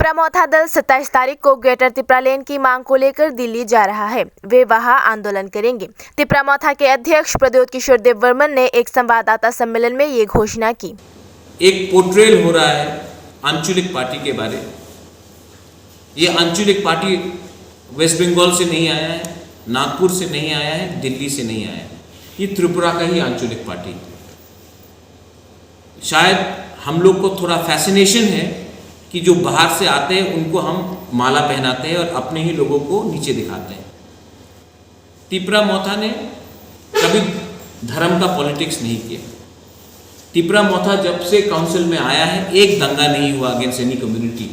तिपरा-मौथा दल 27 तारीख को ग्रेटर तिपरा लेन की मांग को लेकर दिल्ली जा रहा है। वे वहां आंदोलन करेंगे। तिपरा-मौथा के अध्यक्ष प्रद्योत किशोर देववर्मन ने एक संवाददाता सम्मेलन में ये घोषणा की। एक पोर्ट्रेल हो रहा है आंचलिक पार्टी के बारे। ये आंचलिक पार्टी वेस्ट बंगाल से नहीं आया है, नागपुर से नहीं आया है, दिल्ली से नहीं आया है। ये त्रिपुरा का ही आंचलिक पार्टी। शायद हम लोग को थोड़ा फैसिनेशन है कि जो बाहर से आते हैं उनको हम माला पहनाते हैं और अपने ही लोगों को नीचे दिखाते हैं। तिपरा-मौथा ने कभी धर्म का पॉलिटिक्स नहीं किया। तिपरा-मौथा जब से काउंसिल में आया है, एक दंगा नहीं हुआ अगेंस्ट एनी कम्युनिटी।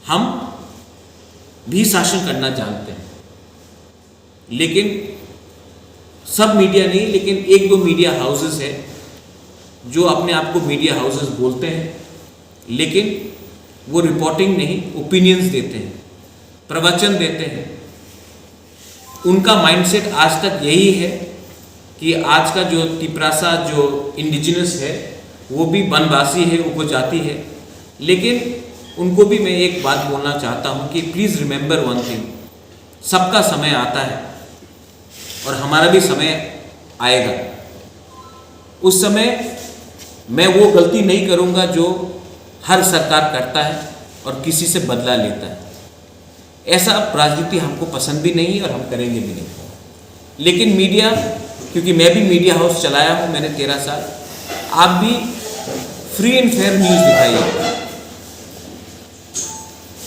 हम भी शासन करना जानते हैं, लेकिन सब मीडिया नहीं, लेकिन एक दो मीडिया हाउसेस है जो अपने आप को मीडिया हाउसेस बोलते हैं, लेकिन वो रिपोर्टिंग नहीं, ओपिनियंस देते हैं, प्रवचन देते हैं। उनका माइंडसेट आज तक यही है कि आज का जो तिपरासा जो इंडिजिनस है वो भी वनवासी है, उपजाति है। लेकिन उनको भी मैं एक बात बोलना चाहता हूँ कि प्लीज़ रिमेंबर वन थिंग, सबका समय आता है और हमारा भी समय आएगा। उस समय मैं वो गलती नहीं करूँगा जो हर सरकार करता है और किसी से बदला लेता है। ऐसा राजनीति हमको पसंद भी नहीं और हम करेंगे भी नहीं। लेकिन मीडिया, क्योंकि मैं भी मीडिया हाउस चलाया हूँ, मैंने 13 साल, आप भी फ्री एंड फेयर न्यूज़ दिखाइए।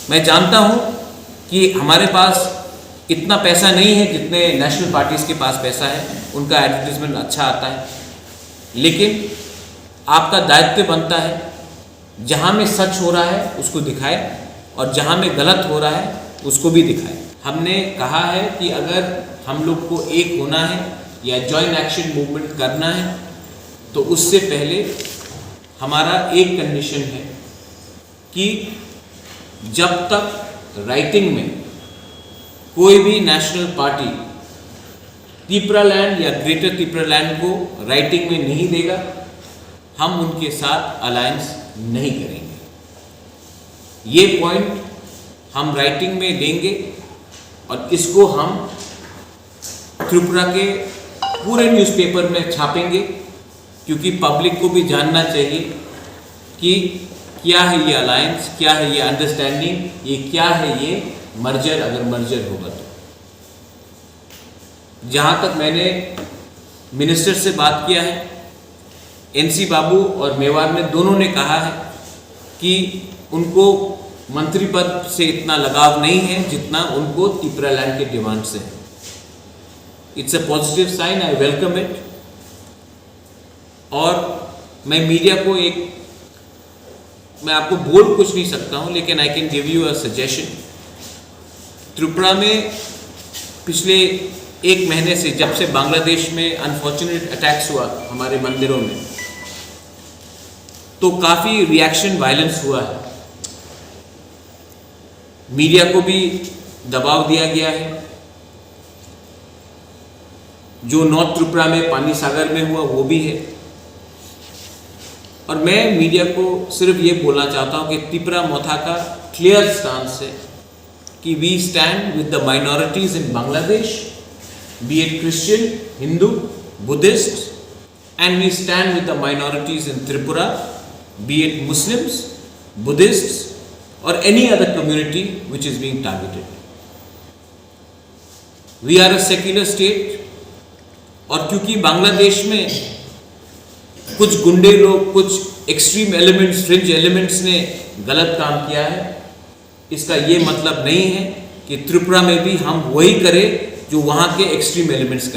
मैं जानता हूँ कि हमारे पास इतना पैसा नहीं है जितने नेशनल पार्टीज़ के पास पैसा है, उनका एडवर्टीजमेंट अच्छा आता है। लेकिन आपका दायित्व बनता है जहाँ में सच हो रहा है उसको दिखाए और जहाँ में गलत हो रहा है उसको भी दिखाए। हमने कहा है कि अगर हम लोग को एक होना है या जॉइंट एक्शन मूवमेंट करना है तो उससे पहले हमारा एक कंडीशन है कि जब तक राइटिंग में कोई भी नेशनल पार्टी तिपरा लैंड या ग्रेटर तिपरा लैंड को राइटिंग में नहीं देगा, हम उनके साथ अलायंस नहीं करेंगे। ये पॉइंट हम राइटिंग में देंगे और इसको हम त्रिपुरा के पूरे न्यूज़पेपर में छापेंगे, क्योंकि पब्लिक को भी जानना चाहिए कि क्या है ये अलायंस, क्या है ये अंडरस्टैंडिंग, ये क्या है ये मर्जर, अगर मर्जर होगा तो। जहाँ तक मैंने मिनिस्टर से बात किया है, NC बाबू और मेवाड़ ने दोनों ने कहा है कि उनको मंत्री पद से इतना लगाव नहीं है जितना उनको तिपरा लैंड के डिमांड से है। It's a positive sign, I welcome it. और मैं मीडिया को मैं आपको बोल कुछ नहीं सकता हूँ, लेकिन I can give you a suggestion. Tripura में पिछले 1 महीने से, जब से बांग्लादेश में अनफॉर्चुनेट अटैक्स हुआ हमारे मंदिरों में, तो काफ़ी रिएक्शन वायलेंस हुआ है। मीडिया को भी दबाव दिया गया है। जो नॉर्थ त्रिपुरा में पानी सागर में हुआ वो भी है। और मैं मीडिया को सिर्फ ये बोलना चाहता हूँ कि तिपरा-मौथा का क्लियर स्टांस है कि we stand with the minorities in Bangladesh, be it Christian, Hindu, Buddhist, and we stand with the minorities in Tripura, be it Muslims, Buddhists or any other community which is being targeted. We are a secular state, और क्योंकि बांग्लादेश में कुछ गुंडे लोग, कुछ extreme elements, fringe elements ने गलत काम किया है, इसका ये मतलब नहीं है कि त्रिपुरा में भी हम वही करें जो वहाँ के एक्सट्रीम एलिमेंट्स कर